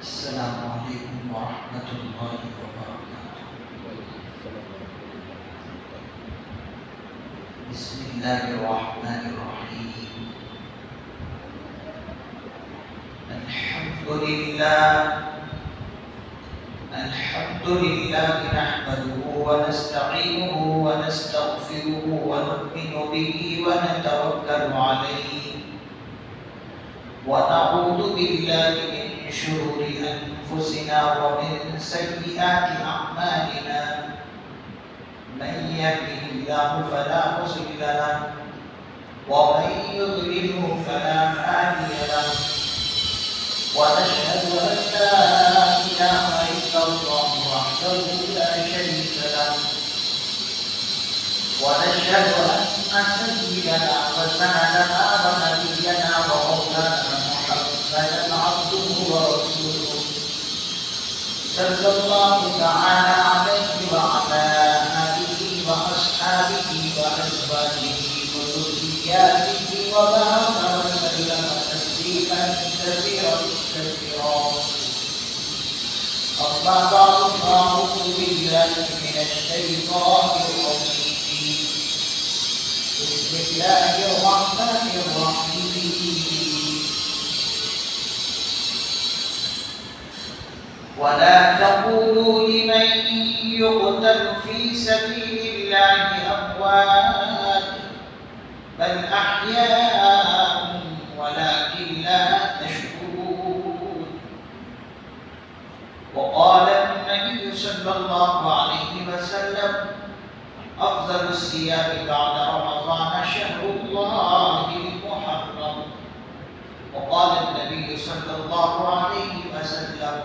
السلام علیکم ورحمۃ اللہ وبرکاتہ۔ بسم اللہ الرحمن الرحیم۔ الحمد للہ نحمده ونستعینه ونستغفره ونؤمن به ونتوکل علیہ ونعوذ باللہ من شرور انفسنا ومن سیئات اعمالنا من يهده الله فلا مضل له ومن يضلل فلا هادي له ونشهد ان لا اله الا الله وحده لا شريك له ونشهد ان سيدنا وسندنا ونبينا ومولانا محمدا عبده ورسوله صلى الله تعالى عليه وعلى آله وأصحابه وأزواجه وذرياته وبارك وسلم تسليما كثيرا كثيرا. أما بعد فأعوذ بالله من الشيطان الرجيم. بسم الله الرحمن الرحيم. ولا تقولوا لمن يقتل في سبيل الله أموات بل أحياء ولكن لا تشكرون. وقال النبي صلى الله عليه وسلم أفضل الصيام بعد رمضان شهر الله المحرم. وقال النبي صلى الله عليه وسلم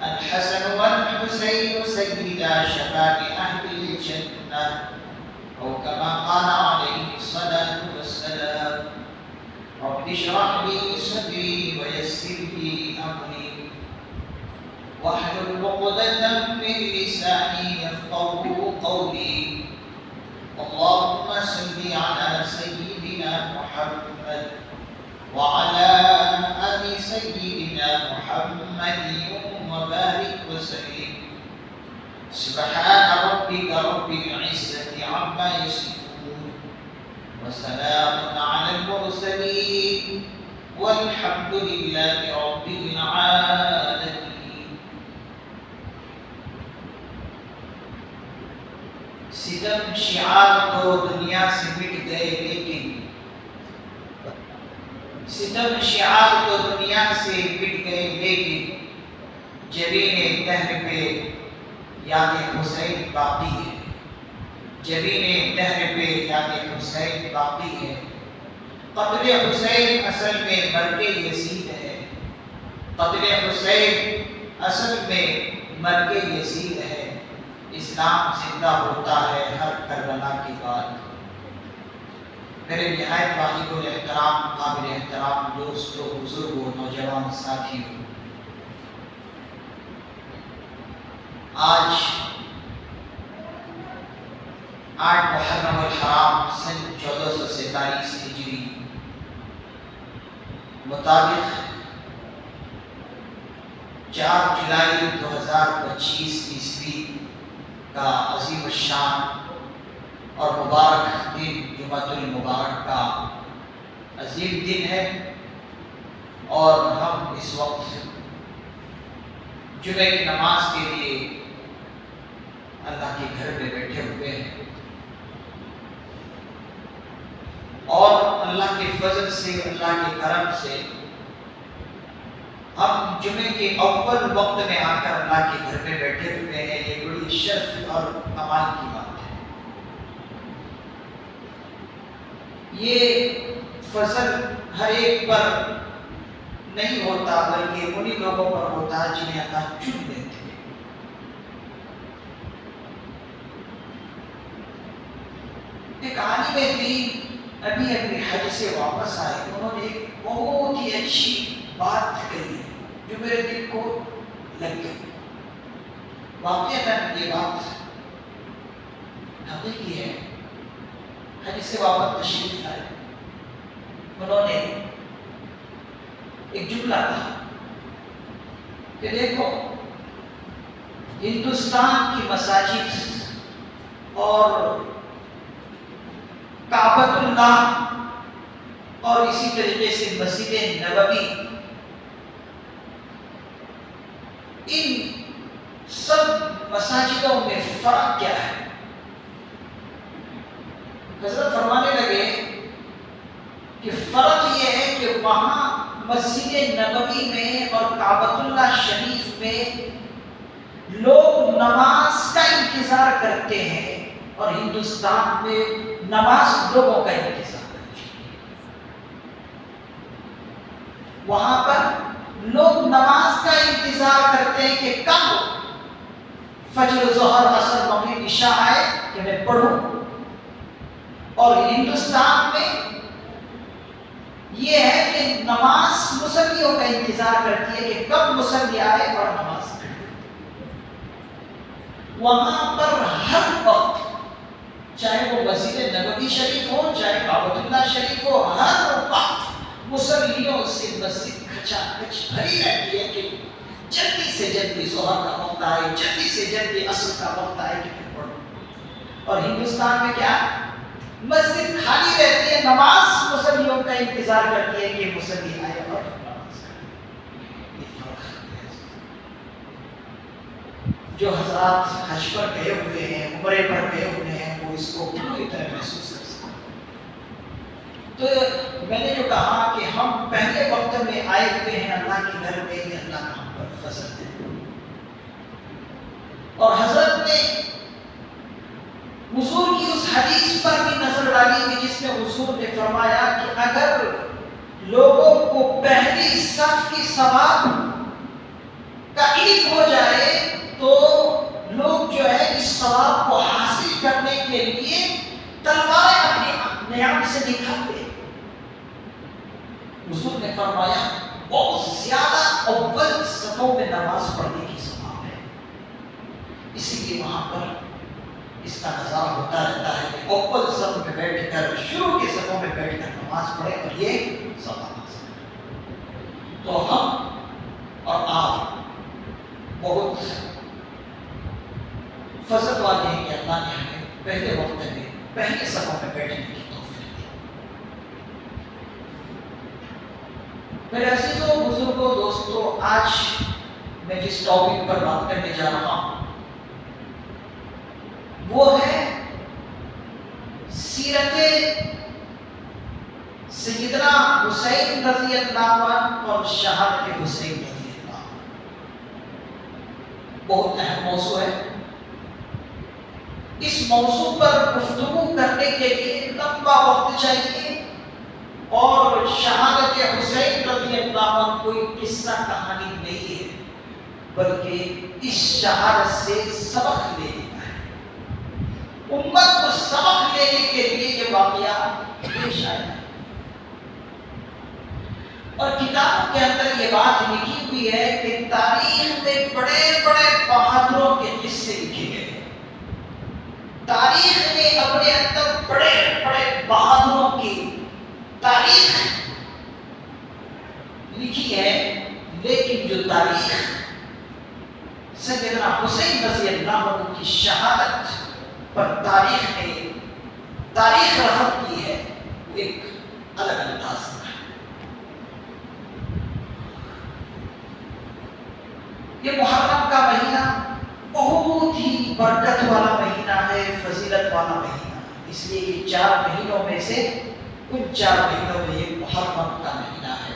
الحسن والحسين سيدا شباب أهل الجنة أو كما قال عليه الصلاة والسلام. رب اشرح لي صدري ويسر لي أمري واحلل عقدة من لساني يفقهوا قولي. اللهم صل على سيدنا محمد وعلى آل سيدنا محمد وبارك وسلم. سبحان ربك رب العزة عما يصفون وسلام على المرسلين والحمد لله رب العالمين. ستم شعار تو دنیا سے مٹ گئے لیکن ستم شعار تو دنیا سے مٹ گئے لیکن جبین دہر پہ یاد حسین باقی ہے. جبین دہر پہ یاد حسین باقی ہے. قتل حسین اصل میں مرگ یزید ہے. قتل حسین اصل میں مرگ یزید ہے. اسلام زندہ ہوتا ہے ہر کربلا کے بعد. میرے نہایت واجب الاحترام قابل احترام دوستوں بزرگوں نوجوان ساتھیوں، آج 8 محرم الحرام سن 1447 ہجری مطابق 4 جولائی 2025 عیسوی کا عظیم الشان اور مبارک دن جمعۃ المبارک کا عظیم دن ہے، اور ہم اس وقت جمعہ کی نماز کے لیے اللہ کے گھر میں بیٹھے ہوئے ہیں، اور اللہ کے فضل سے اللہ کے کرم سے ہم جمعے کے اول وقت میں آ کر اللہ کے گھر میں بیٹھے ہوئے ہیں. یہ بڑی شرف اور کمال کی بات ہے. یہ فضل ہر ایک پر نہیں ہوتا بلکہ انہی لوگوں پر ہوتا ہے جنہیں اللہ چن لیتے ہیں. ایک عالم دین ابھی ابھی حج سے واپس آئے. انہوں نے ایک بہت ہی اچھی بات کہی جو میرے دل کو لگ گئی. واقعتاً یہ بات حقیقی ہے. حج سے واپس تشریف لائے. انہوں نے ایک جملہ کہا کہ دیکھو ہندوستان کی مساجد اور کعبۃ اللہ اور اسی طریقے سے مسجد نبوی، ان سب مساجدوں میں فرق کیا ہے؟ حضرت فرمانے لگے کہ فرق یہ ہے کہ وہاں مسجد نبوی میں اور کعبۃ اللہ شریف میں لوگ نماز کا انتظار کرتے ہیں اور ہندوستان میں نماز لوگوں کا انتظار کرتے ہیں۔ وہاں پر لوگ نماز کا انتظار کرتے ہیں کہ کب فجر، ظہر، عصر، مغرب، عشاء آئے کہ میں پڑھوں، اور ہندوستان میں یہ ہے کہ نماز مصلیوں کا انتظار کرتی ہے کہ کب مصلی آئے اور نماز پڑھے۔ وہاں پر ہر وقت، چاہے وہ مسجد نبوی شریف ہو، چاہے کعبۃ اللہ شریف ہو، ہر وقت مصلیوں سے مسجد کھچا کھچ بھری رہتی ہے کہ جلدی سے جلدی ظہر کا وقت آئے، جلدی سے جلدی عصر کا وقت آئے کہ میں پڑھوں۔ اور ہندوستان میں کیا؟ مسجد خالی رہتی ہے، نماز مصلیوں کا انتظار کرتی ہے کہ مصلی آئے اور نماز پڑھے۔ یہ فرق ہے۔ جو حضرات حج پر گئے ہوئے ہیں، عمرے پر گئے ہوئے ہیں، وہ اس کو پوری طرح محسوس کر سکتے ہیں۔ تو میں نے جو کہا کہ ہم پہلے وقت میں آئے ہوئے ہیں اللہ کے گھر میں، یہ اللہ کا ہم پر فضل ہے۔ اور حضرت نے حضور کی اس حدیث پر بھی نظر ڈالی کہ جس میں حضور نے فرمایا کہ اگر لوگوں کو پہلی صف کی ثواب کا علم ہو جائے تو لوگ جو ہے اس ثواب کو حاصل کرنے کے لیے تلواریں اپنے نیام سے نکالتے۔ حضور نے فرمایا بہت زیادہ اول صفوں میں نماز پڑھنے کی ثواب ہے، اسی لیے وہاں پر اس کا نظارہ ہوتا رہتا ہے کہ اول صف میں بیٹھ کر، شروع کے صفوں میں بیٹھ کر نماز پڑھے اور یہ ثواب حاصل کرے۔ تو ہم اور آپ بہت فضل والے ہیں کہ اللہ نے ہمیں پہلے وقت میں پہلے صفوں میں بیٹھنے کی توفیق دی۔ میرے عزیزوں، بزرگوں، دوستوں، آج میں جس ٹاپک پر بات کرنے جا رہا ہوں وہ ہے سیرت سیدنا حسین رضی اللہ عنہ اور شہادت حسین رضی اللہ عنہ۔ بہت اہم موضوع ہے۔ اس موضوع پر گفتگو کرنے کے لیے لمبا وقت چاہیے، اور شہادت حسین رضی اللہ عنہ کوئی قصہ کہانی نہیں ہے، بلکہ اس شہادت سے سبق لینے کا ہے۔ امت کو سبق لینے کے لیے یہ واقعہ پیش آیا ہے، اور کتابوں کے اندر یہ بات لکھی ہوئی ہے کہ تاریخ میں بڑے بڑے بہادروں کے قصے لکھے گئے ہیں۔ تاریخ نے اپنے اندر بڑے بڑے بہادروں کی تاریخ لکھی ہے، لیکن جو تاریخ سیدنا حسین رضی اللہ عنہ کی شہادت پر تاریخ نے تاریخ رقم کی ہے، وہ ایک الگ انداز کا ہے۔ یہ محرم کا مہینہ بہت ہی برکت والا مہینہ ہے، فضیلت والا مہینہ ہے، اس لیے کہ 4 مہینوں میں سے کچھ 4 مہینوں میں یہ محرم کا مہینہ ہے۔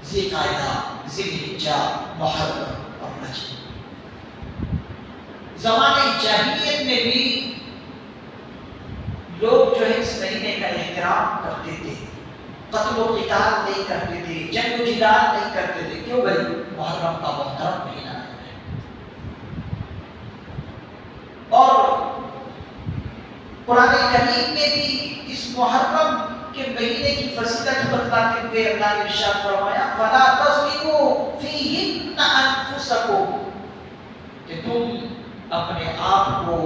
ذی القعدہ، ذی الحجہ، محرم اور رجب۔ زمانے جاہلیت میں بھی لوگ جو ہے اس مہینے کا احترام کرتے تھے، قتل و قتال نہیں کرتے تھے، جنگ و جدال نہیں کرتے تھے۔ کیوں بھائی؟ محرم کا محترم مہینہ ہے۔ اور قرآن کریم میں بھی اس محرم کے مہینے کی فضیلت بتلاتے ہوئے اللہ نے ارشاد فرمایا فَلَا تَظْلِمُوا فِيهِنَّ أَنفُسَكُمْ، کہ تم اپنے آپ کو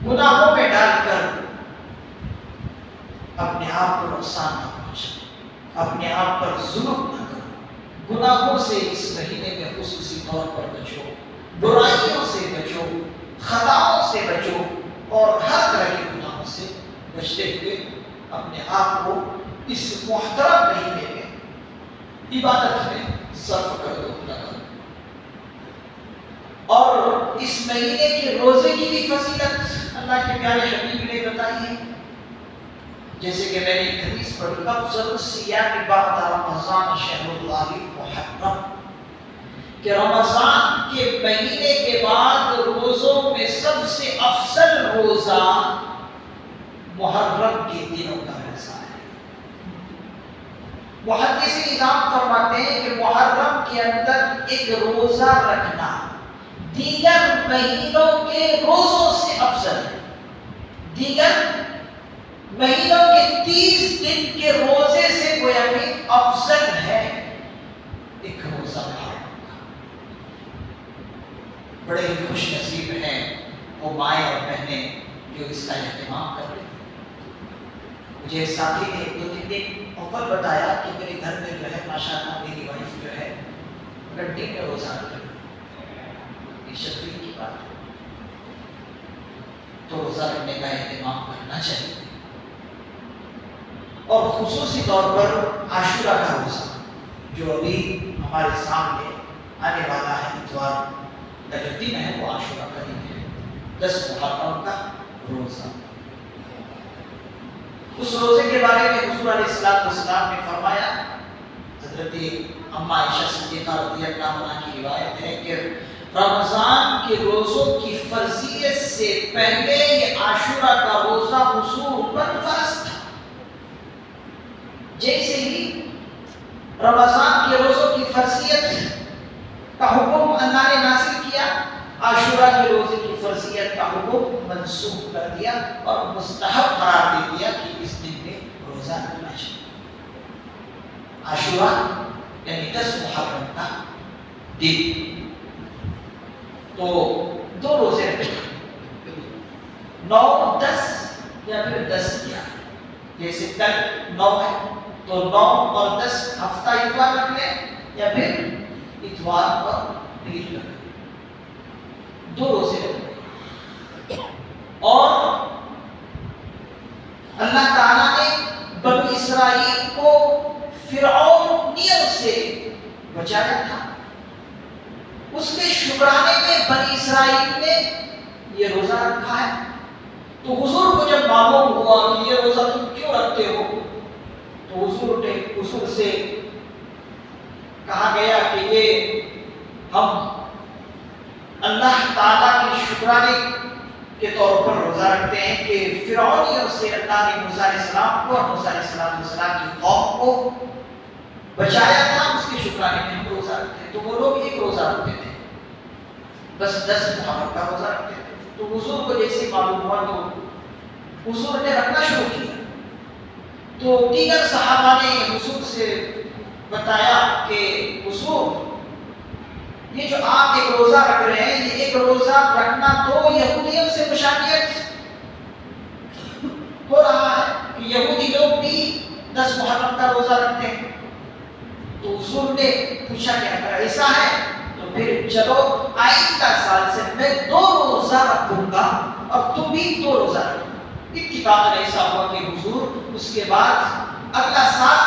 گناہوں میں ڈال کر اپنے آپ کو نقصان نہ پہنچاؤ، اپنے آپ پر ظلم نہ کرو۔ گناہوں سے اس مہینے میں خصوصی طور پر بچو، برائیوں سے بچو، خطاؤں سے بچو، اور ہر طرح کے گناہوں سے بچتے ہوئے اپنے آپ کو اس محترم مہینے میں عبادت میں صرف کر دو اللہ تعالیٰ۔ اور اس مہینے کے روزے کی بھی فضیلت اللہ کے پیارے حبیب نے بتائی ہے، جیسے کہ میں نے ایک حدیث پڑھی، افضل الصیام بعد رمضان شہر اللہ محرم، کہ رمضان کے مہینے کے بعد روزوں میں سب سے افضل روزہ محرم کے دنوں کا روزہ ہے۔ محدث نظام فرماتے ہیں کہ محرم کے اندر ایک روزہ رکھنا دیگر مہینوں کے روزوں سے افضل ہے۔ دیگر مہینوں کے 30 دن کے روزے سے گویا کہ افضل ہے ایک روزہ محرم کا۔ بڑے ہی خوش نصیب ہیں وہ مائیں اور بہنیں جو اس کا اہتمام کر رہے ہیں۔ مجھے ساتھی نے 2-3 دن اول بتایا کہ میرے گھر میں جو ہے ماشاءاللہ میری وائف جو ہے گھنٹے میں روزہ رکھ رہی ہے، یہ شفیع کی بات ہے، تو روزہ رکھنے کا اہتمام کرنا چاہیے۔ اور خصوصی طور پر عاشورہ کا روزہ جو ابھی ہمارے سامنے آنے والا ہے، اتوار کا جو دن ہے وہ عاشورہ کا دن ہے، 10 محرم کا روزہ۔ اس روزے کے بارے میں حضور علیہ السلام نے فرمایا، حضرت اما عائشہ صدیقہ رضی اللہ عنہا کی روایت ہے کہ رمضان کے روزوں کی فرضیت سے پہلے یہ عاشورہ کا روزہ حضور پر فرض تھا۔ جیسے ہی رمضان کے روزوں کی فرضیت کا حکم اللہ نے نازل کیا، عاشورہ کے روزے کی فرضیت کا حکم منسوخ کر دیا اور مستحب قرار دے دیا کہ اس دن میں روزہ رکھنا چاہیے۔ عاشورہ یعنی 10 محرم کا دن، تو 2 روزے رکھیں، 9، 10 یا پھر 10، 11۔ جیسے کل 9 ہے تو 9 اور 10 ہفتہ اتوار رکھ لیں، یا پھر اتوار اور پیر رکھ لیں، 2 روزے رکھ لیں۔ اور اللہ تعالیٰ نے بنی اسرائیل کو فرعونیوں سے بچایا تھا، اس کے شکرانے میں بنی اسرائیل نے یہ روزہ رکھا ہے۔ تو حضور کو جب معلوم ہوا کہ یہ روزہ تم کیوں رکھتے ہو، تو حضور سے کہا گیا کہ یہ ہم اللہ تعالیٰ کے شکرانے کے طور پر روزہ رکھتے ہیں کہ فرعونیوں سے اللہ نے موسیٰ علیہ السلام کو اور موسیٰ علیہ السلام کی قوم کو بچایا تھا، اس کے شکرانے میں ہم روزہ رکھتے ہیں۔ تو وہ لوگ ایک روزہ رکھتے تھے، بس 10 محرم کا روزہ رکھتے تھے۔ تو حضور کو جیسے معلوم ہوا تو حضور نے رکھنا شروع کیا، تو دیگر صحابہ نے حضور سے بتایا کہ حضور یہ جو آپ ایک روزہ رکھ رہے ہیں، یہ ایک روزہ رکھنا تو یہودیوں سے مشابہت ہو رہا ہے کہ یہودی لوگ بھی 10 محرم کا روزہ رکھتے ہیں۔ تو حضور نے پوچھا کہ اگر ایسا ہے تو پھر چلو آئندہ سال سے میں 2 روزہ رکھوں گا اور تم بھی 2 روزہ رکھو۔ اتفاقاً ایسا ہوا کہ حضور اس کے بعد اگلا سال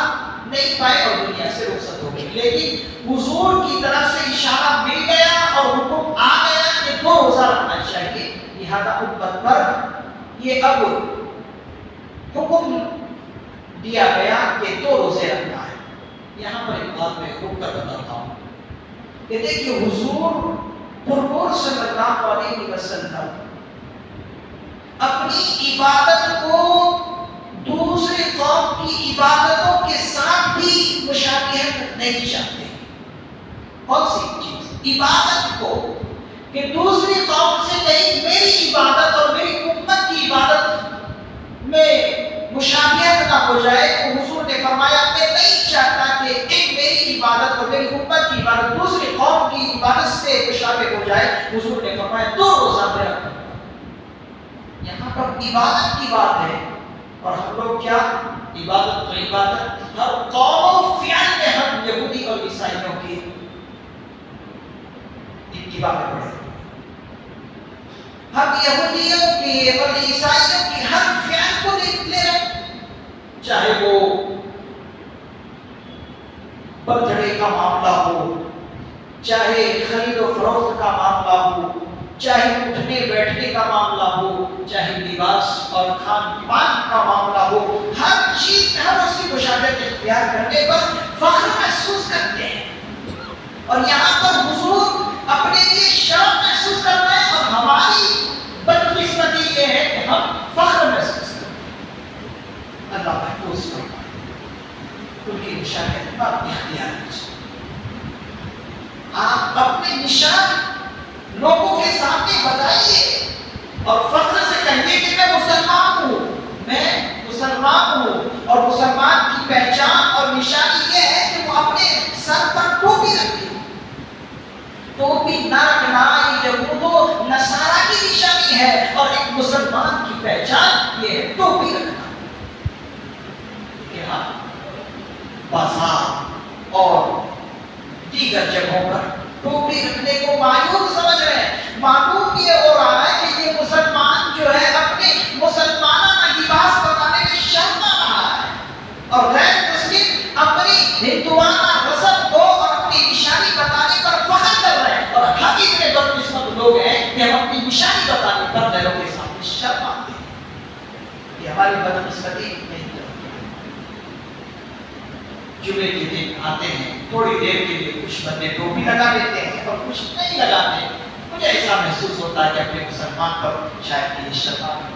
نہیں پائے اور دنیا سے رخصت ہو گئی، لیکن حضور کی طرف سے اشارہ مل گیا اور حکم آ گیا کہ 2 روزہ رکھنا چاہیے، لہذا امت پر یہ اب حکم دیا گیا کہ 2 روزے رکھنا ہے۔ یہاں پر ایک بات میں رک کر بتاتا ہوں کہ دیکھیے حضور پرنور صلی اللہ علیہ وسلم اپنی عبادت کو دوسرے قوم کی عبادتوں کے ساتھ بھی مشابہت نہیں چاہتے۔ کون سی چیز؟ عبادت کو، کہ دوسری قوم سے نہیں، میری عبادت اور میری امت کی عبادت میں مشابہت نہ ہو جائے۔ تو حضور نے فرمایا میں نہیں چاہتا کہ ایک میری عبادت اور میری امت کی عبادت دوسری قوم کی عبادت سے مشابہ ہو جائے۔ حضور نے فرمایا 2 روزہ میں رکھنا۔ یہاں پر عبادت کی بات ہے، اور ہم لوگ کیا عبادت تو عبادت ہر قوم و فعل میں ہم یہودی اور عیسائیوں صحیفہ میں پڑھے، ہم یہودیوں کی اور عیسائیوں کی ہر فعل کو لے رہے، چاہے وہ برتھ ڈے کا معاملہ ہو، چاہے خرید و فروخت کا معاملہ ہو، چاہے اٹھنے بیٹھنے کا معاملہ ہو، چاہے لباس اور کھان پان کا معاملہ ہو، ہر چیز ہم اس کی مشاہدت اختیار کرنے پر فخر محسوس کرتے ہیں، اور یہاں پر حضور اپنے لیے شرم محسوس کرتے ہیں، اور ہماری بدقسمتی یہ ہے کہ ہم فخر محسوس کرتے ہیں۔ اللہ محفوظ فرمائے ان کی نشانیت پر اختیار کیجیے۔ آپ اپنے نشان لوگوں کے سامنے بتائیے اور فخر سے کہیے کہ میں مسلمان ہوں، میں مسلمان ہوں، اور مسلمان کی پہچان اور نشانی یہ ہے کہ وہ اپنے سر پر ٹوپی رکھے۔ ٹوپی نہ رکھنا یہ یہود و نصارہ کی نشانی ہے، اور ایک مسلمان کی پہچان یہ ہے ٹوپی رکھنا۔ کہ ہاں بازار اور دیگر جگہوں پر ٹوپی رکھنے کو معیوب سمجھ رہے ہیں۔ معلوم یہ ہو رہا ہے کہ یہ مسلمان جو ہے اپنے مسلمانہ لباس بتانے میں شرما رہا ہے، اور غیر مسلم اپنی ہندوانہ رسم کو اور اپنی نشانی بتانے پر فخر کر رہے ہیں، اور ہم اتنے بدقسمت لوگ ہیں کہ ہم اپنی نشانی بتانے پر غیروں کے سامنے شرماتے ہیں۔ یہ ہماری بدقسمتی نہیں ہے۔ جمعے کے دن آتے ہیں، تھوڑی دیر کے لیے کچھ بندے ٹوپی لگا لیتے ہیں اور کچھ نہیں لگاتے۔ مجھے ایسا محسوس ہوتا ہے کہ اپنے مسلمان پر شاید یہ شرما ہے۔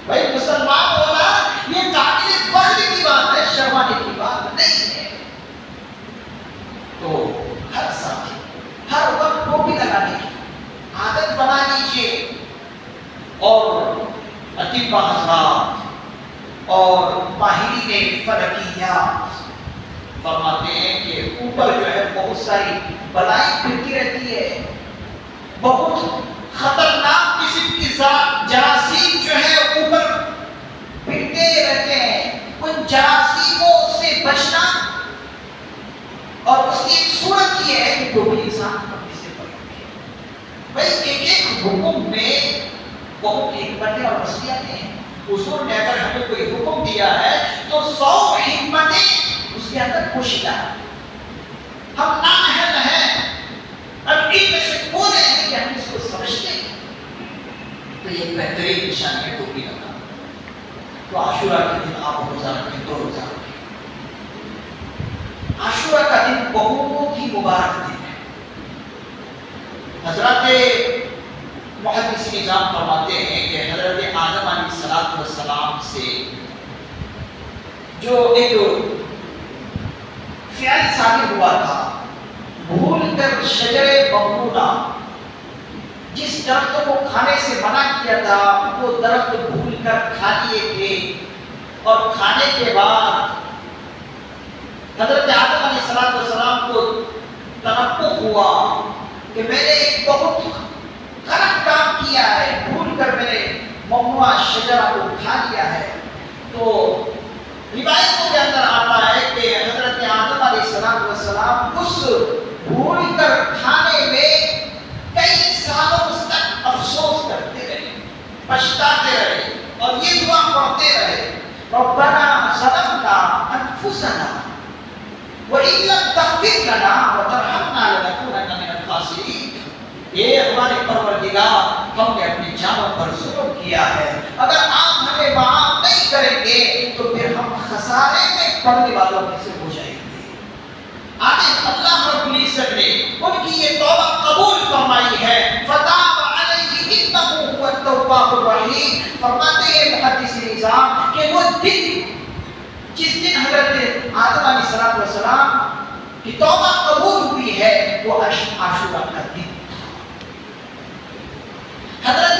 بھائی مسلمان ہونا یہ قابل فخر کی بات ہے، شرمانے کی بات نہیں ہے۔ تو ہر ساتھی ہر وقت ٹوپی لگانے کی عادت بنا لیجیے، اور اطباء حضرات اور ماہرین فلکیات فرماتے ہیں کہ اوپر جو ہے بہت ساری بلائی پھرتی رہتی ہے، بہت خطرناک قسم کی جراثیم جو ہے اوپر پھرتے رہتے ہیں۔ ان جراثیموں سے بچنا، اور اس کی ایک صورت یہ ہے کہ ٹوپی انسان پکڑنے سے پکڑتی ہے۔ بھائی ایک ایک حکم میں بہت حکمتیں اور وصیتیں ہیں۔ حضور نے اگر ہمیں کوئی حکم دیا ہے تو 100 حکمتیں اس کے اندر پوشیدہ ہے۔ ہم نااہل ہیں، اب ان میں سے کون ہے کہ ہم اس کو سمجھتے ہیں؟ تو یہ بہترین نشانی ہے ٹوپی لگانا۔ تو عاشورہ کے دن آپ روزہ رکھیں، 2 روزہ رکھیں۔ عاشورہ کا دن بہت ہی مبارک دن ہے۔ حضرت محدث نظام فرماتے ہیں کہ حضرت آدم علیہ السلام سے جو ایک فعل ثابت ہوا تھا، بھول کر شجر ممنوعہ، جس درخت کو کھانے سے منع کیا تھا وہ درخت بھول کر کھا لیے تھے، اور کھانے کے بعد حضرت آدم علیہ السلام کو تنبہ ہوا کہ میں نے ایک بہت غلط کام کیا ہے، بھول کر میں نے ممنوعہ شجرہ کو کھا لیا ہے۔ تو روایتوں کے اندر آتا ہے کہ حضرت آدم علیہ السلام اس بھول کر کھانے میں کئی سالوں تک افسوس کرتے رہے، پچھتاتے رہے، اور یہ دعا پڑھتے رہے، ربنا ظلمنا انفسنا وَإِن لَّمْ تَغْفِرْ لَنَا وَتَرْحَمْنَا لَنَكُونَنَّ مِنَ الْخَاسِرِينَ۔ اے ہمارے پروردگار، ہم نے اپنی جانوں پر ظلم کیا ہے، اگر آپ ہمیں معاف نہیں کریں گے تو پھر ہم خسارے میں پڑنے والوں میں سے ہو جائیں گے۔ آج اللہ رب العزت نے ان کی یہ توبہ قبول فرمائی ہے، فَتَابَ عَلَيْهِ إِنَّهُ هُوَ التَّوَّابُ الرَّحِيمُ۔ فرماتے ہیں محدث نظام کہ وہ دن جس دن حضرت آدم علیہ السلام کی توبہ قبول ہوئی ہے وہ عاشورہ کا دن تھا۔ حضرت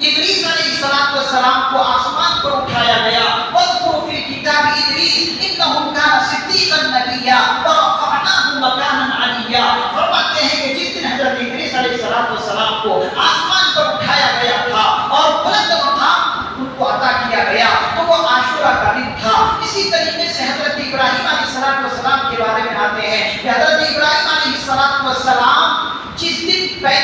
ادریس علیہ السلام کو آسمان پر اٹھایا گیا، وَاذْكُرْ فِي الْكِتَابِ إِدْرِيسَ إِنَّهُ كَانَ صِدِّيقًا نَبِيًّا وَرَفَعْنَاهُ مَكَانًا عَلِيًّا۔ فرماتے ہیں کہ جس دن حضرت ادریس علیہ السلام کو آسمان پر اٹھایا گیا تھا اور بلند مقام ان کو عطا کیا گیا تو وہ عاشورہ کا دن تھا۔ اسی طریقے سے حضرت ابراہیم علیہ السلام کے بارے میں آتے ہیں کہ حضرت ابراہیم علیہ السلام جس دن پیدا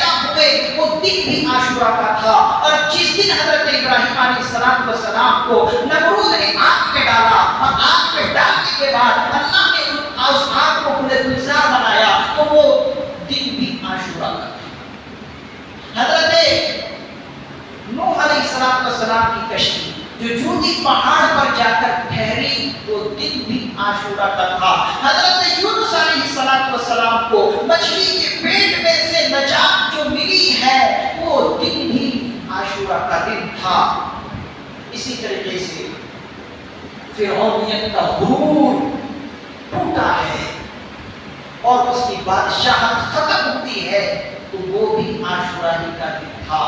دن بھی عاشورہ کا تھا، اور جس دن حضرت ابراہیم علیہ السلام کو نمرود نے آگ میں ڈالا، اور آگ میں ڈالنے کے بعد اللہ نے اس آگ کو گلزار بنایا، تو وہ دن بھی عاشورہ کا تھا۔ حضرت نوح علیہ السلام کی کشتی جو جودی پہاڑ پر جا کر ٹھہری، وہ دن بھی عاشورہ کا تھا۔ حضرت یونس علیہ السلام کو مچھلی کے پیٹ میں سے نجات جو ملی ہے، وہ دن بھی عاشورہ کا دن تھا۔ اسی طریقے سے فرعونیت کا غرور ٹوٹا ہے اور اس کی بادشاہت ختم ہوتی ہے، تو وہ بھی عاشورہ ہی کا دن تھا۔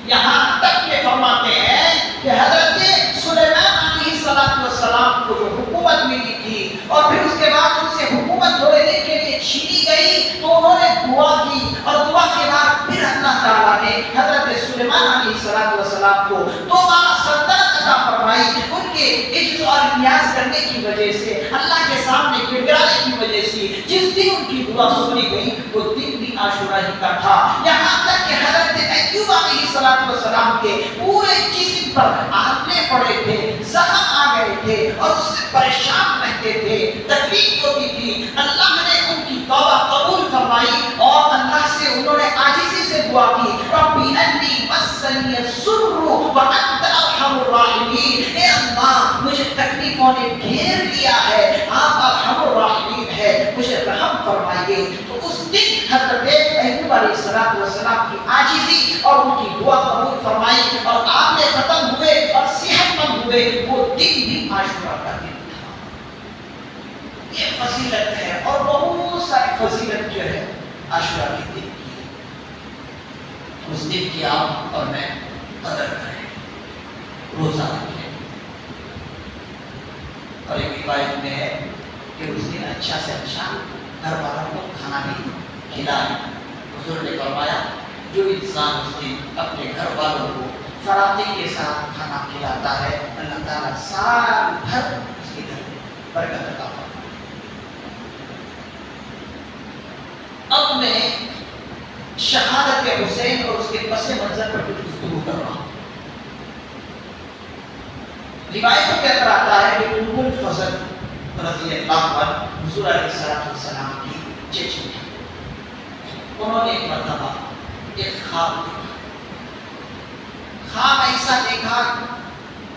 یہاں تک کہ فرماتے ہیں کہ حضرت سلیمان علیہ السلام کو جو حکومت ملی تھی اور پھر اس کے بعد ان سے حکومت تھوڑے دن کے لیے چھینی گئی، تو انہوں نے دعا کی، اور دعا کے بعد پھر اللہ تعالیٰ نے حضرت سلیمان علیہ السلام کو دوبارہ سلطنت عطا فرمائی۔ ان کے عجز اور نیاز کرنے کی وجہ سے، اللہ کے سامنے گڑگڑانے کی وجہ سے جس دن ان کی دعا سنی گئی، وہ دن بھی عاشورہ ہی کا تھا۔ یہاں تک کہ حضرت ایوب علیہ السلام کے پورے جسم پر آلے پڑے تھے، زخم آ گئے تھے اور اس سے پریشان رہتے تھے، تکلیف ہوتی تھی۔ اللہ نے ان کی توبہ قبول فرمائی اور اللہ سے انہوں نے عاجزی سے دعا کی، ربی انی مسنی الضر وانت ارحم الراحمین، اے اللہ مجھے تکلیفوں نے گھیر لیا ہے، آپ ارحم الراحمین ہے، مجھے رحم فرمائیے۔ تو اس دن حضرت ایوب علیہ السلام کی عاجزی اور ان کی دعا قبول فرمائی اور آپ نے ختم ہوئے اور صحت مند ہوئے، وہ دن بھی عاشورہ کا دن تھا۔ یہ فضیلت ہے، اور بہت ساری فضیلت جو ہے عاشورہ کے دن کی ہے۔ اس دن کی آپ اور میں قدر کریں، روزہ رکھیں۔ اور ایک روایت میں ہے کہ اس دن اچھا سے اچھا گھر والوں کو کھانا بھی کھلائیں۔ حضور نے فرمایا جو انسان اس دن اپنے گھر والوں کو فراخی کے ساتھ کھانا کھلاتا ہے، اللہ تعالیٰ سال بھر اس کے گھر میں برکت عطا فرماتا ہے۔ اب میں شہادت حسین اور اس کے پس منظر پر کچھ گفتگو کر رہا ہوں۔ روایتوں کے اندر آتا ہے کہ ام الفضل رضی اللہ عنہ حضور علیہ السلام کی چچی تھی۔ انہوں نے ایک مرتبہ ایک خواب دیکھا۔ خواب ایسا دیکھا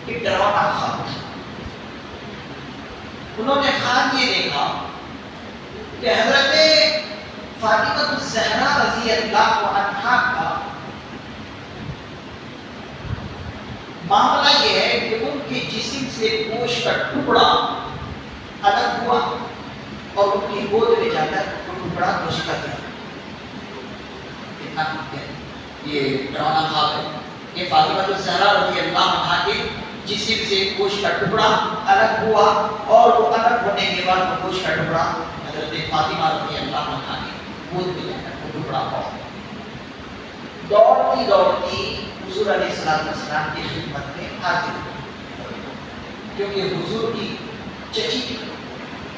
کہ ڈراونا خواب تھا۔ انہوں نے خواب یہ دیکھا کہ حضرت فاطمہ الزہرا رضی اللہ عنہا کا معاملہ یہ ہے کہ ان کے جسم سے گوشت کا ٹکڑا الگ ہوا اور ان کی گود میں جا کر وہ ٹکڑا گوشت کا دیا۔ یہ ڈرانا خواب ہے کہ فاطمہ الزہرا رضی اللہ عنہا کے جسم سے گوشت کا ٹکڑا الگ ہوا اور وہ الگ ہونے کے بعد وہ گوشت کا ٹکڑا حضرت فاطمہ رضی اللہ عنہا کی گود میں جا کر وہ ٹکڑا ہوا۔ دوڑتی دوڑتی حضور علیہ السلام کی خدمت میں حاضر ہوئی، کیونکہ حضور کی چچی تھی،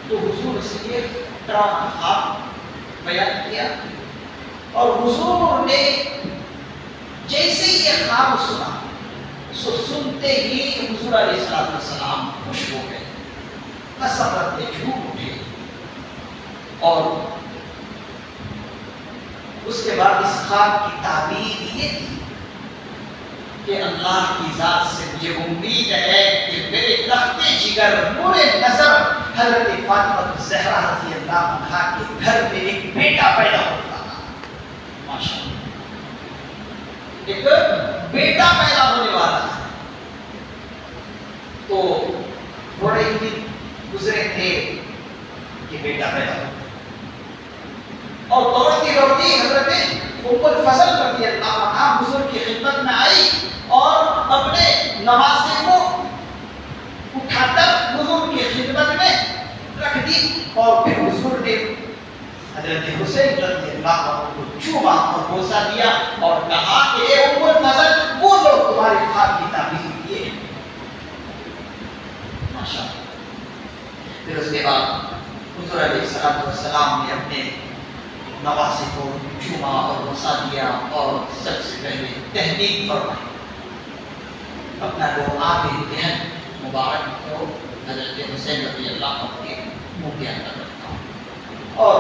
تو حضور سے یہ ڈرانا خواب بیان کیا، اور حضور نے جیسے یہ خواب سنا، سو سنتے ہی حضور علیہ السلام خوش ہو گئے، حسرت میں جھوم اٹھے، اور اس کے بعد اس خواب کی تعبیر یہ تھی کہ اللہ کی ذات سے مجھے امید ہے کہ میرے تخت جگر نور نظر حضرت فاطمہ الزہرا رضی اللہ عنہا کے گھر میں ایک بیٹا پیدا ہوگا۔ ماشاءاللہ، ایک بیٹا پیدا ہونے والا ہے۔ تو تھوڑے ہی دن گزرے تھے کہ بیٹا پیدا ہوا، اور دوڑتی دوڑتی حضرت ام الفضل رضی اللہ عنہا حضور کی خدمت میں آئی اور اپنے نواسے کو اٹھا کر حضور کی خدمت میں رکھ دی، اور پھر حضور نے حضرت حسین رضی اللہ عنہ کو چوما اور بوسہ دیا اور کہا کہ اے ام الفضل، وہ لوگ تمہارے خواب کی تعبیر کیے ہیں۔ ماشاءاللہ۔ پھر اس کے بعد حضور علیہ السلام نے اپنے نواسے کو چوما اور بوسہ دیا اور سب سے پہلے تہنیت فرمائی. اپنا وہ آبی بہن مبارک کو حضرت حسین رضی اللہ عنہ کے منہ کے اندر رکھا اور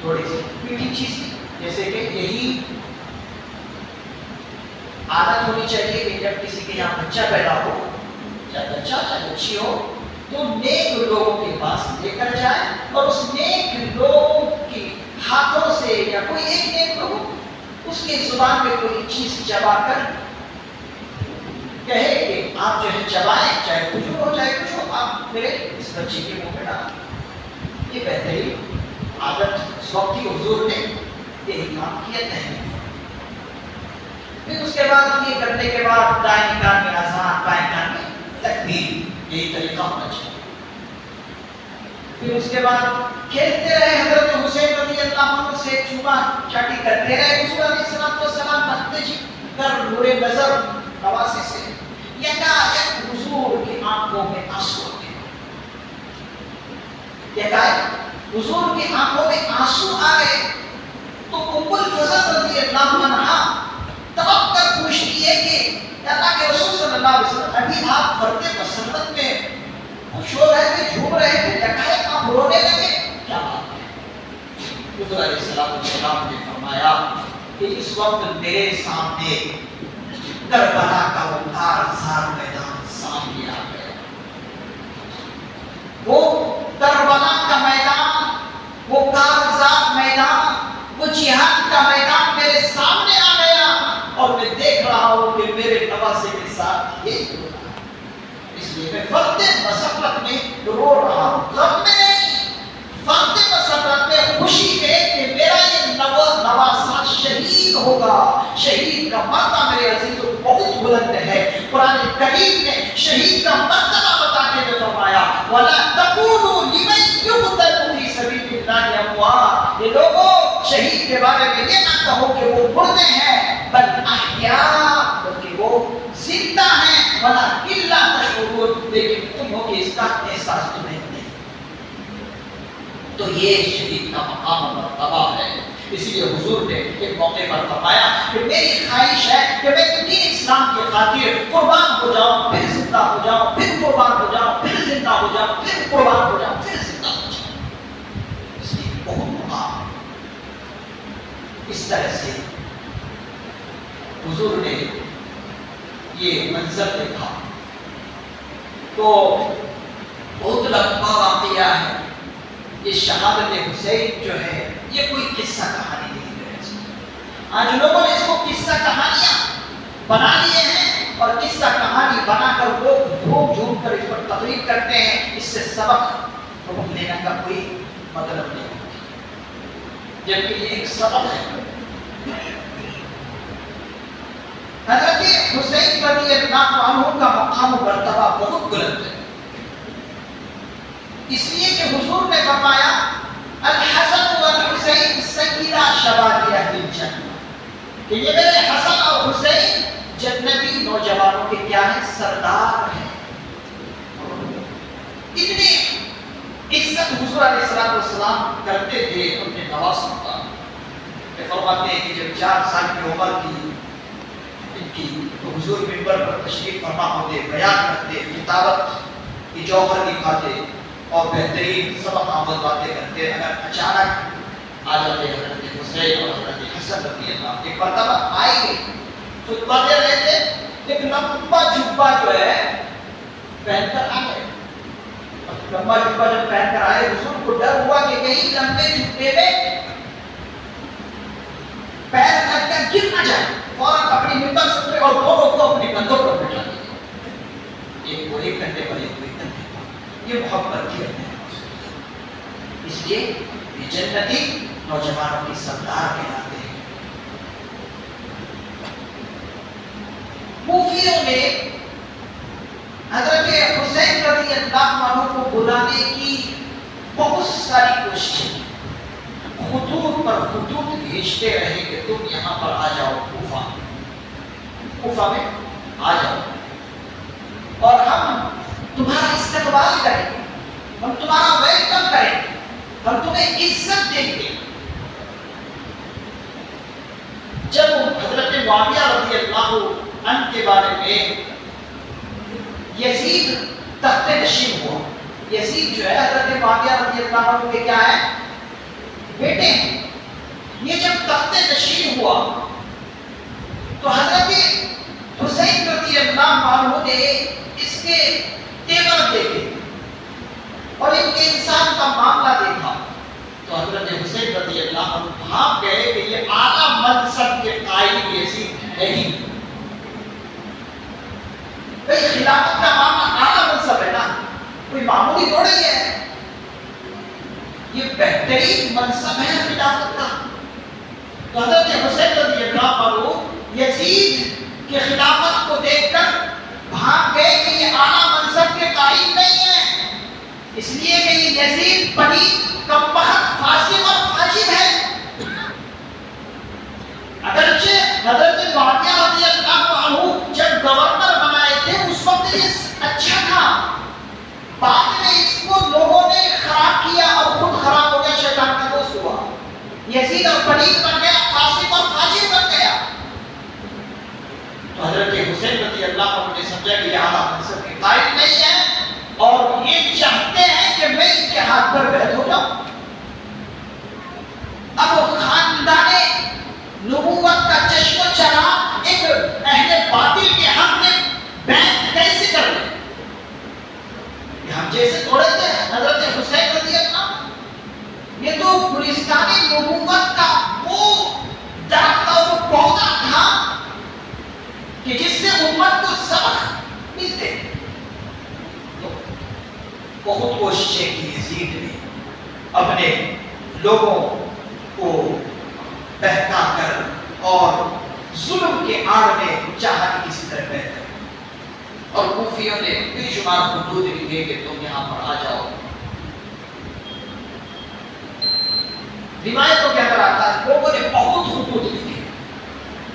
تھوڑی سی میٹھی چیز تھی، جیسے کہ یہی عادت ہونی چاہیے کہ جب کسی کے یہاں بچہ پیدا ہو، چاہے بچہ چاہے بچی ہو، تو نیک لوگوں کے پاس لے کر جائے اور اس نیک لوگوں کے ہاتھوں سے یا کوئی ایک نیک لوگ اس کی زبان میں کوئی چیز چبا کر کہے کہ آپ جو ہے چبائیں، چاہے کچھ ہو چاہے کچھ ہو، آپ میرے اس بچے کے منہ میں ڈالیں. یہ بہترین عادت اس وقت کی حضور نے یہی کام کیا تہنیت. پھر اس کے بعد یہ کرنے کے بعد دائیں کان میں اذان، بائیں کان میں تکبیر، یہی طریقہ ہونا چاہیے. پھر اس کے بعد کھیلتے رہے، حضرت حسین رضی اللہ عنہ سے چوما چاٹی کرتے رہے. حضور علیہ السلام بختے جی کر نور نظر نواسے سے یکایک حضور کی آنکھوں میں آنسو آ گئے. یکایک حضور کی آنکھوں میں آنسو آ گئے تو ام الفضل رضی اللہ عنہا تڑپ کر پوچھتی ہے کہ اللہ کے رسول صلی اللہ علیہ وسلم ابھی آپ فرد مسرت میں خوش ہو رہے تھے، جھوم رہے تھے، یکایک آپ رونے لگے، کیا بات ہے؟ حضور علیہ السلام نے فرمایا کہ اس وقت میرے سامنے کربلا کا وہ کارزار میدان سامنے آ گیا. وہ کربلا کا میدان، وہ کارزار میدان، وہ جہاد کا میدان میرے سامنے آ گیا اور میں دیکھ رہا ہوں کہ میرے نواسے کے ساتھ یہ ہو رہا ہے. اس لیے میں فرد مسرت میں رو رہا ہوں، غم میں نہیں، فرد مسرت میں خوشی میں کہ میرا یہ نواسا شہید ہوگا. شہید کا مرتبہ میرے عزیزوں بہت بلند ہے. قرآن کریم نے شہید کا مرتبہ بتاتے ہوئے فرمایا وَلَا تَقُولُوا لِمَن يُقْتَلُ فِي سَبِيلِ اللَّهِ أَمْوَاتٌ. یہ لوگوں شہید کے بارے میں یہ نہ کہو کہ وہ مردے ہیں، بل احیاء، بلکہ وہ زندہ ہیں. وَلَٰكِن لَّا تَشْعُرُونَ، لیکن تم ہو کہ اس کا احساس تمہیں نہیں. تو یہ شہید کا مقام و مرتبہ ہے. اسی لیے حضور نے ایک موقع پر فرمایا کہ میری خواہش ہے کہ میں دین اسلام کی خاطر قربان ہو جاؤں، پھر زندہ ہو جاؤں، پھر قربان ہو جاؤں، پھر زندہ ہو جاؤں، پھر قربان ہو جاؤں، پھر زندہ ہو جاؤں. اس لیے بہت مقام. اس طرح سے حضور نے یہ منظر دیکھا تو بہت لمبا واقعہ ہے. یہ شہادت حسین جو ہے یہ کوئی قصہ کہانی نہیں ہے. آج لوگوں نے اس کو قصہ کہانیاں بنا لیے ہیں اور قصہ کہانی بنا کر لوگ گھوم جھوم کر اس پر تقریر کرتے ہیں. اس سے سبق لینے کا کوئی مطلب نہیں ہوتا، جبکہ یہ ایک سبق ہے. حضرت حسین رضی اللہ عنہ کا مقام و مرتبہ بہت بلند ہے. اس لیے کہ حضور نے فرمایا الحسن والحسین سیدا شباب اہل الجنہ، کہ یہ میرے حسن اور حسین جنتی نوجوانوں کے کیا ہیں؟ سردار ہیں. اتنی عزت حضور علیہ السلام کرتے تھے اپنے نواسوں کا کہ فرماتے ہیں کہ جب 4 سال کی عمر کی ان کی تو حضور منبر پر تشریف فرما ہوتے، بیان کرتے، خطابت کی جوہر دکھاتے اور بہترین سبق آمد باتیں کرتے. اگر اچانک آ جاتے حضرت حسین اور حضرت حسن رضی اللہ عنہ، ایک مرتبہ آئے گے خطبہ دے رہے تھے، ایک لمبا جبہ جو ہے پہن کر آ گئے. لمبا جبہ جب پہن کر آئے حضور کو ڈر ہوا کہ کہیں لمبے جبے میں پیر رکھ کر گر نہ جائے. فوراً اپنی منبر سے اترے اور دونوں کو اپنی کندھوں پر بٹھا دیا. ایک کو ایک کندھے پر، ایک کو ایک کندھے پر. یہ محبت کی ہے. اس لیے یہ جنتی نوجوانوں کی سردار کہلاتے ہیں. کوفیوں نے حضرت حسین رضی اللہ عنہ کو بلانے کی بہت ساری کوششیں، خطوط پر خطوط بھیجتے رہے کہ تم یہاں پر آ جاؤ، کوفہ میں آ جاؤ اور ہم تمہارا استقبال کریں گے، ہم تمہارا ویلکم کریں گے، ہم تمہیں عزت دیں گے. جب حضرت معاویہ رضی اللہ عنہ کے بارے میں یزید تخت نشین ہوا، یزید جو ہے حضرت معاویہ رضی اللہ عنہ کے کیا ہے؟ بیٹے ہیں۔ یہ جب تخت نشین ہوا تو حضرت حسین رضی اللہ عنہ نے اس کے تیور دیکھے اور ان کے انسان کا معاملہ دیکھا تو حضرت حسین رضی اللہ عنہ بھاگ گئے کہ یہ اعلیٰ منصب کے قائل یزید ہے ہی۔ بھئی خلافت کا معاملہ اعلیٰ منصب ہے نا، کوئی معمولی تھوڑی ہے، یہ بہترین منصب ہے خلافت کا۔ تو حضرت حسین رضی اللہ عنہ یزید کے خلافت کو دیکھ کر بھاگ گئے کہ یہ اعلیٰ منصب کے قائل نہیں ہے، اس لیے کہ یہ یزید پلید کمبخت فاسق اور فاجر ہے۔ اگرچہ حضرت معاویہ رضی اللہ عنہ جب گورنر بنائے تھے اس وقت یہ اچھا تھا، بعد میں اس کو لوگوں نے خراب کیا اور خود خراب ہو گیا، شیطان کا دوست ہوا، یزید اور پلید بن گیا، فاسق اور فاجر بن گیا۔ تو حضرت حسین رضی اللہ عنہ نے سمجھا کہ یہ اعلیٰ منصب کے قائل نہیں ہے اور یہ چاہتے ہیں کہ میں ان کے ہاتھ پر بیعت ہو جاؤں۔ اب وہ خاندان نبوت کا چشم چراغ ایک اہل باطل کے حق میں بیعت کیسے کر لیں؟ یہ ہم جیسے تھوڑے تھے حضرت حسین رضی اللہ عنہ، یہ تو گلستان نبوت کا وہ درخت اور وہ پودا تھا کہ جس سے امت کو سبق ملتے ہیں۔ بہت کوششیں کی یزید نے اپنے لوگوں کو بہکا کر اور ظلم کے آڑ میں چاہا کہ کسی طرح بہتر، اور کوفیوں نے بے شمار خطوط لکھے کہ تم یہاں پر آ جاؤ۔ روایتوں کے اندر آتا ہے لوگوں نے بہت خطوط لکھے،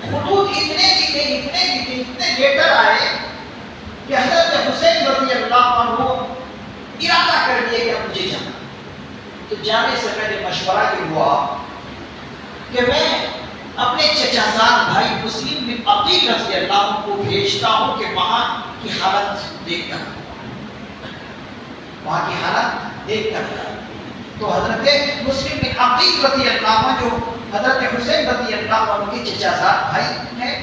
خطوط اتنے لیٹر آئے کہ حضرت حسین رضی اللہ عنہ ارادہ کر لیا کہ اب مجھے جانا۔ تو جانے سے پہلے مشورہ یہ ہوا کہ میں اپنے چچا زاد بھائی مسلم بن عقیل رضی اللہ عنہ کو بھیجتا ہوں کہ وہاں کی حالت دیکھ کر تو حضرت مسلم بن عقیل رضی اللہ عنہ جو حضرت حسین رضی اللہ عنہ کے چچا زاد بھائی ہیں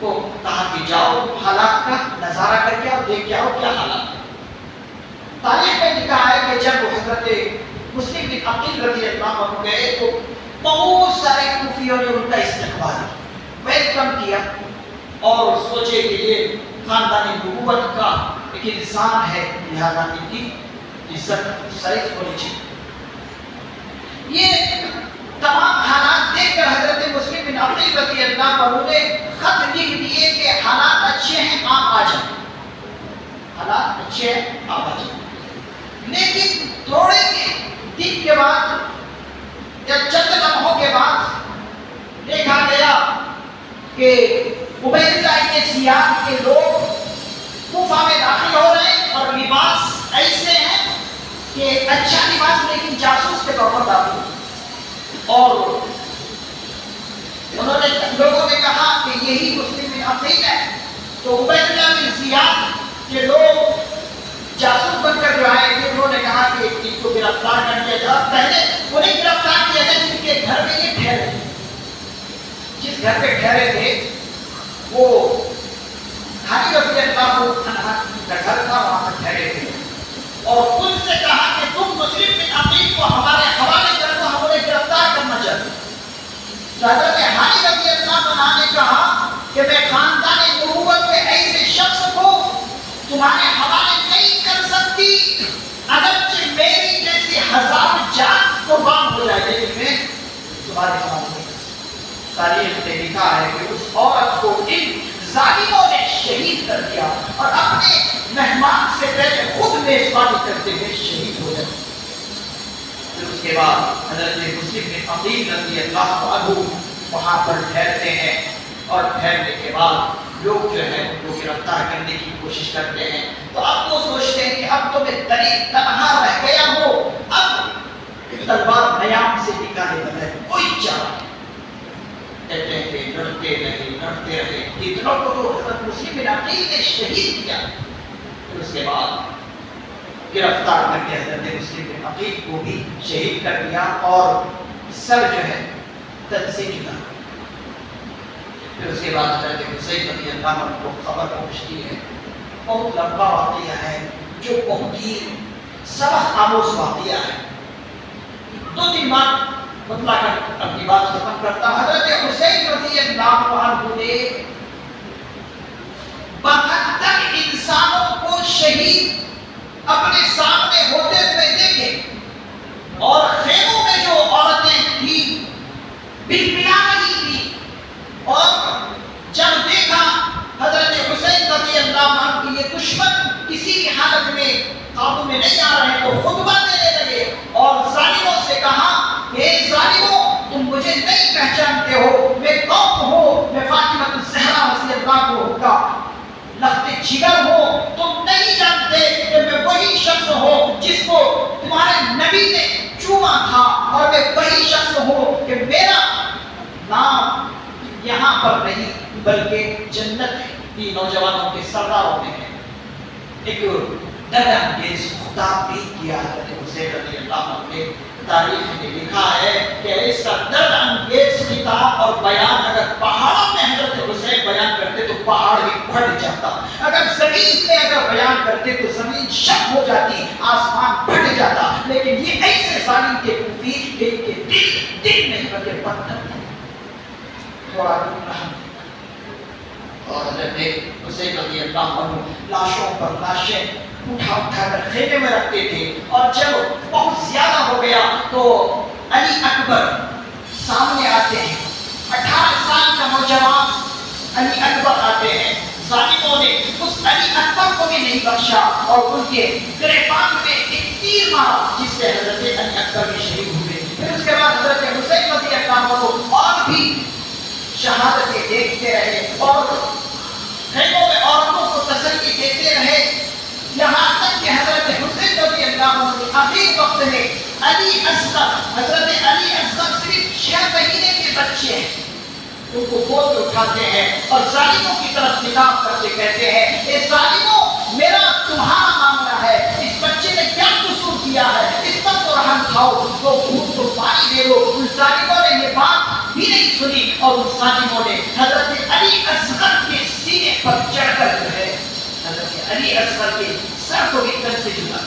کو کہا کہ جاؤ حالات کا نظارہ کر کے آؤ، دیکھ کے آؤ کیا حالات۔ تاریخ میں لکھا ہے کہ جب حضرت مسلم بن عقیل رضی اللہ عنہ گئے تو بہت سارے کوفیوں نے ان کا استقبال ویلکم کیا اور سوچے کہ یہ خاندان نبوت کا ایک انسان ہے، لہذا ان کی عزت شریف ہونی چاہیے۔ یہ تمام حالات دیکھ کر حضرت مسلم بن عقیل رضی اللہ عنہ نے خط لکھ دیے کہ حالات اچھے ہیں آپ آ جائیں، حالات اچھے ہیں آپ آ جائیں۔ لیکن تھوڑے دن کے بعد یا چند لمحوں کے بعد دیکھا گیا کہ عبید اللہ بن زیاد کے لوگ کوفہ میں داخل ہو رہے ہیں اور لباس ایسے ہیں کہ اچھا لباس لیکن جاسوس کے طور پر داخل، اور انہوں نے لوگوں نے کہا کہ یہی مسلم بن عقیل ہے۔ تو عبید اللہ بن زیاد کے لوگ جاسوس بن کر جو آئے تھے انہوں نے کہا کہ ان کو گرفتار کر لیا جائے، پہلے انہیں گرفتار کیا جائے جن کے گھر میں یہ ٹھہرے، جس گھر پہ ٹھہرے تھے وہ علی رضی اللہ عنہ کا گھر تھا، وہاں پر ٹھہرے تھے، اور ان سے کہا کہ تم مسلم بن عقیل کو ہمارے حوالے کر دو، ہم انہیں گرفتار کرنا چاہتے ہیں۔ تو حضرت علی رضی اللہ عنہ نے کہا کہ میں خاندان نبوت کے ایسے شخص کو تمہارے حوالے نہیں کر سکتی، اگرچہ میری جیسی ہزار جان قربان ہو جائے لیکن میں تمہارے حوالے نہیں کر سکتی۔ تاریخ نے لکھا ہے کہ اس عورت کو ان ظالموں نے شہید کر دیا اور اپنے مہمان سے پہلے خود میزبانی کرتے ہوئے شہید ہو جائے۔ پھر اس کے بعد حضرت مسلم بن عقیل رضی اللہ عنہ وہاں پر ٹھہرتے ہیں، اور ٹھہرنے کے بعد لوگ جو ہے ان کو گرفتار کرنے کی کوشش کرتے ہیں۔ تو اب وہ سوچتے ہیں کہ اب تو میں تنہا رہ گیا ہوں، اب تلوار نیام سے نکالے بغیر کوئی چارہ نہیں۔ کہتے ہیں عقیل نے شہید کیا. پھر اس کے بعد گرفتار کر کے حضرت مسلم بن عقیل کو بھی شہید کر دیا اور سر جو ہے تن سے جدا. پھر اس کے بعد حضرت حسین رضی اللہ عنہ کو خبر پہنچتی ہے. بہت لمبا واقعہ ہے جو بہت ہی سبق آموز واقعہ ہے. 2-3 بات بتلا کر اپنی بات ختم کرتا ہوں. حضرت حسین رضی اللہ عنہ نے 72 انسانوں کو شہید اپنے سامنے ہوتے ہوئے دیکھے اور خیموں میں جو عورتیں تھیں بلبلا رہی تھی. اور جب دیکھا حضرت حسین رضی اللہ عنہ کی یہ دشمن کسی بھی حالت میں قابو میں نہیں آ رہے تو خطبہ دینے لگے اور ظالموں سے کہا کہ ظالموں تم مجھے نہیں پہچانتے ہو، میں کون ہوں؟ میں فاطمہ الزہرا رضی اللہ کا لخت جگر ہوں. تم نہیں جانتے کہ میں وہی شخص ہوں جس کو تمہارے نبی نے چوما تھا اور میں وہی شخص ہوں کہ میرا نام یہاں پر نہیں بلکہ جنت ہے. تین نوجوانوں کے سرداروں میں ہے. ایک درانگیز خطاب بھی کیا حضرت حسین رضی اللہ عنہ نے. تاریخ میں لکھا ہے کہ ایسا درانگیز خطاب اور بیان اگر پہاڑوں میں حضرت حسین بیان کرتے تو پہاڑ بھی پھٹ جاتا. اگر زمین میں اگر بیان کرتے تو زمین شک ہو جاتی، آسمان پھٹ جاتا. لیکن یہ ایسے ظالم کے کوفی کہ ان کے دل نہیں بلکہ پتھر تھے. تھوڑا رحم. اور حضرت حسین رضی اللہ عنہ لاشوں پر لاشیں اٹھا کر خیمے میں رکھتے تھے. اور جب بہت زیادہ ہو گیا تو علی اکبر سامنے آتے ہیں. 18 سال کا نوجوان علی اکبر آتے ہیں. ظالموں نے اس علی اکبر کو بھی نہیں بخشا اور ان کے گریبان میں ایک تیر مارا جس سے حضرت علی اکبر بھی شہید ہوئے. پھر اس کے بعد حضرت حسین رضی اللہ عنہ کو اور بھی شہادتیں دیکھتے رہے اور خیموں میں عورتوں کو تسلی دیتے رہے. یہاں تک کہ حضرت حسین رضی اللہ عنہ کے آخری وقت میں علی اصغر حضرت علی اصغر صرف 6 مہینے کے بچے ہیں. ان کو گود میں اٹھاتے ہیں اور ظالموں کی طرف خطاب کرتے کہتے ہیں اے ظالموں میرا تمہارا معاملہ ہے. اس بچے نے کیا قصور کیا ہے؟ اس پر تو رحم کھاؤ، تو خون کو پانی دے دو. ان ظالموں نے یہ بات بھی نہیں سنی اور ان ظالموں نے حضرت علی اصغر کے سینے پر چڑھ کر جو ہے حضرت علی اصغر کے سر کو بھی تن سے جدا.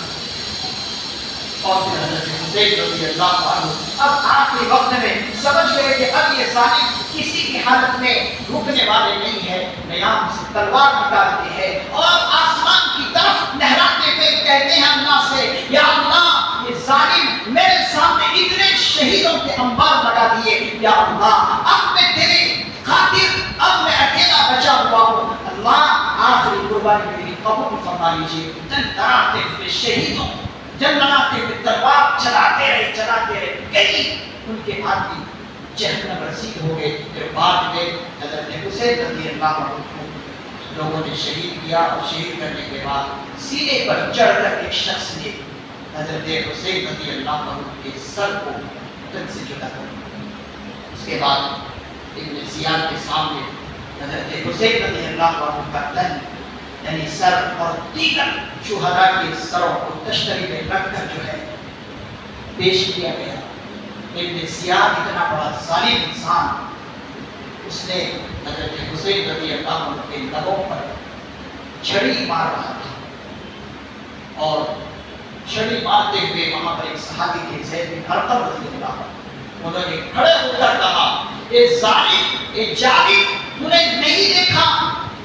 اور پھر حضرت حسین رضی اللہ عنہ اب آخری وقت میں سمجھ گئے کہ اب یہ ظالم کسی بھی حالت میں رکنے والے نہیں ہے. نیام سے تلوار نکالتے ہیں اور آسمان کی طرف لہراتے ہوئے کہتے ہیں اللہ سے یا اللہ یہ ظالم میرے سامنے اتنے شہیدوں کے انبار لگا دیے. یا اللہ اب میں تیرے خاطر اب میں اکیلا بچا ہوا ہوں. اللہ آخری قربانی میری قبول فرما لیجیے. جن لڑاتے ہوئے شہیدوں جن لڑاتے ہوئے تلوار چلاتے رہے کئی ان کے آدمی جہنم رسید ہو گئے. پھر بعد میں حضرت حسین رضی اللہ عنہ کو لوگوں نے شہید کیا اور شہید کرنے کے بعد سینے پر چڑھ کر ایک شخص نے حضرت حسین رضی اللہ عنہ کے سر کو تن سے جدا کر دیا. اس کے بعد ابن زیاد کے سامنے حضرت حسین رضی اللہ عنہ کا تن یعنی سر اور دیگر شہداء کے سروں کو تشتری میں رکھ کر جو ہے پیش کیا گیا. ابن زیاد اتنا بڑا ظالم انسان اس نے حضرت حسین رضی اللہ عنہ کے لبوں پر چھڑی مار رہا تھا اور چھڑی مارتے ہوئے وہاں پر ایک صحابی تھے زید بن ارقم رضی اللہ عنہ. انہوں نے کھڑے ہو کر کہا اے ظالم اے جابر تو نے نہیں دیکھا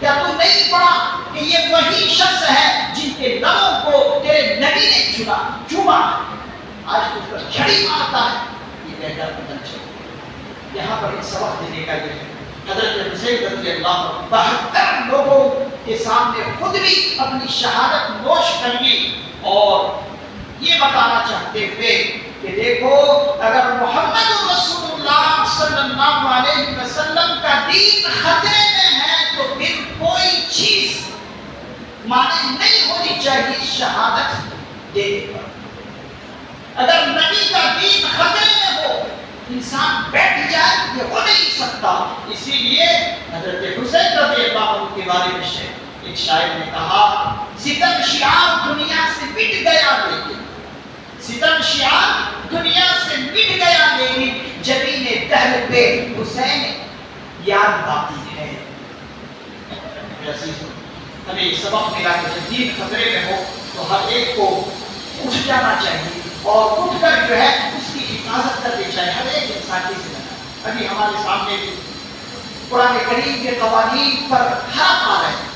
کیا تو نہیں پڑھا کہ یہ وہی شخص ہے جن کے لبوں کو تیرے نبی نے چوما. آج اس پر چھڑی مارتا ہے. یہ کہہ کر بدل چلو. یہاں پر ایک سبق دینے کا یہ ہے حضرت حسین رضی اللہ عنہ 72 لوگوں کے سامنے خود بھی اپنی شہادت نوش کر لی اور یہ بتانا چاہتے ہوئے کہ دیکھو اگر محمد رسول اللہ صلی اللہ علیہ وسلم کا دین خطرے میں ہے تو پھر کوئی چیز مانے نہیں ہونی چاہیے شہادت دینے پر. اگر نبی کا دین خطرے میں ہو انسان بیٹھ جائے یہ ہو نہیں سکتا. اسی لیے حضرت حسین رضی اللہ عنہ کے بارے میں ایک شاعر نے کہا ستم شعار دنیا سے مٹ گیا لیکن ستم شعار دنیا سے مٹ گیا لیکن جبین دہر پہ حسین یاد باقی ہے۔ ہمیں سبق ملا کہ جب دین خطرے میں ہو تو ہر ایک کو اٹھ جانا چاہیے اور اٹھ کر جو ہے اس کی حفاظت کرنی چاہیے، ہر ایک انسان کی ذمہ داری۔ ابھی ہمارے سامنے قرآن کریم کے قوانین پر حرف آ رہے ہیں،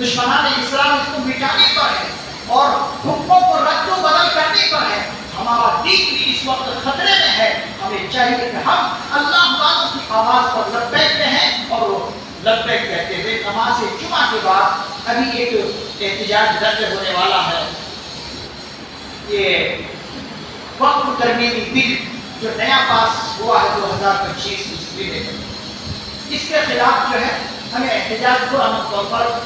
دشمنان اسلام اس کو مٹانے پر ہے اور حکموں کو رد و بدل کرنے پر ہے۔ ہمارا دین بھی اس وقت خطرے میں ہے، ہمیں چاہیے کہ ہم اللہ والوں کی آواز پر لبیک کہیں اور لبیک کہتے ہوئے نماز جمعہ کے بعد ابھی ایک احتجاج درج ہونے والا ہے۔ یہ وقف ترمیمی بل جو نیا پاس ہوا ہے 2025 عیسوی میں، اس کے خلاف جو ہے ہمیں احتجاج کو عمل طور پر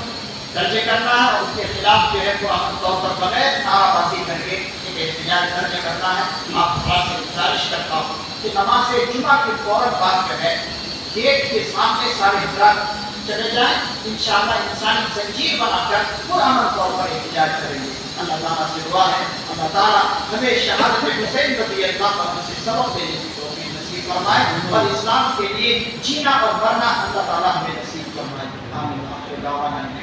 درج کرنا ہے اور اس کے خلاف جو ہے وہ عمل طور پر بغیر نعرہ بازی کر کے ایک احتجاج درج کرنا ہے۔ آپ خاص سے گزارش کرتا ہوں کہ نماز جمعہ کے فوراً بعد جو ہے گیٹ کے سامنے سارے حضرات چلے جائیں، انشاءاللہ انسانی زنجیر بنا کر پرامن طور پر احتجاج کریں گے۔ اللہ تعالیٰ سے دعا ہے اللہ تعالیٰ ہمیں شہادت حسین رضی اللہ عنہ سے سبق دینے کی توفیق نصیب فرمائے اور اسلام کے لیے جینا اور مرنا اللہ تعالیٰ ہمیں نصیب فرمائے۔ آمین۔